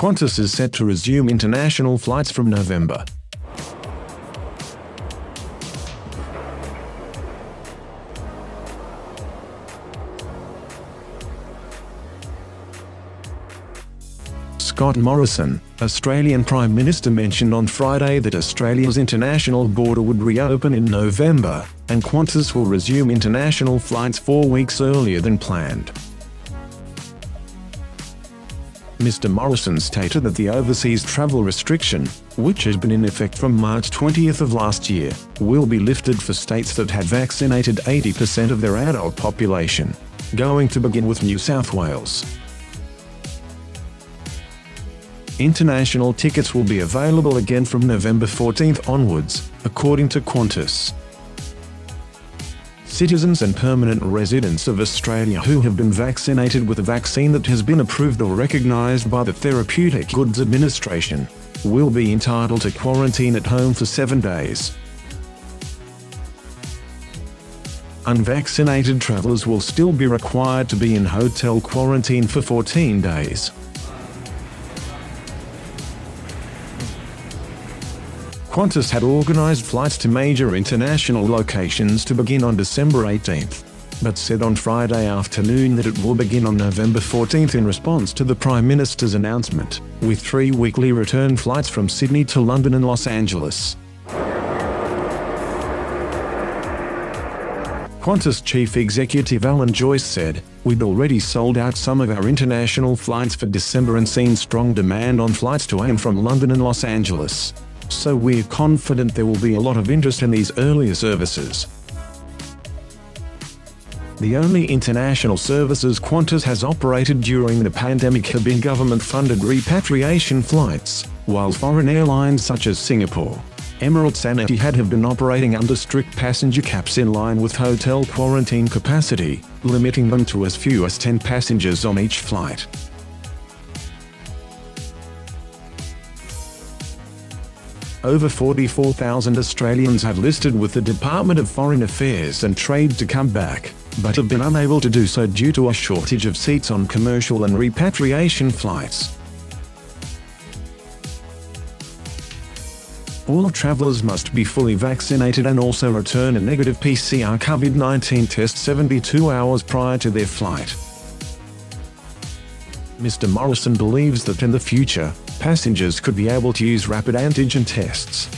Qantas is set to resume international flights from November. Scott Morrison, Australian Prime Minister, mentioned on Friday that Australia's international border would reopen in November, and Qantas will resume international flights 4 weeks earlier than planned. Mr. Morrison stated that the overseas travel restriction, which has been in effect from March 20th of last year, will be lifted for states that had vaccinated 80% of their adult population, going to begin with New South Wales. International tickets will be available again from November 14th onwards, according to Qantas. Citizens and permanent residents of Australia who have been vaccinated with a vaccine that has been approved or recognised by the Therapeutic Goods Administration will be entitled to quarantine at home for 7 days. Unvaccinated travellers will still be required to be in hotel quarantine for 14 days. Qantas had organised flights to major international locations to begin on December 18th, but said on Friday afternoon that it will begin on November 14th in response to the Prime Minister's announcement, with 3 weekly return flights from Sydney to London and Los Angeles. Qantas Chief Executive Alan Joyce said, "We'd already sold out some of our international flights for December and seen strong demand on flights to and from London and Los Angeles. So we're confident there will be a lot of interest in these earlier services." The only international services Qantas has operated during the pandemic have been government-funded repatriation flights, while foreign airlines such as Singapore, Emirates and Etihad have been operating under strict passenger caps in line with hotel quarantine capacity, limiting them to as few as 10 passengers on each flight. Over 44,000 Australians have listed with the Department of Foreign Affairs and Trade to come back, but have been unable to do so due to a shortage of seats on commercial and repatriation flights. All travellers must be fully vaccinated and also return a negative PCR COVID-19 test 72 hours prior to their flight. Mr. Morrison believes that in the future, passengers could be able to use rapid antigen tests.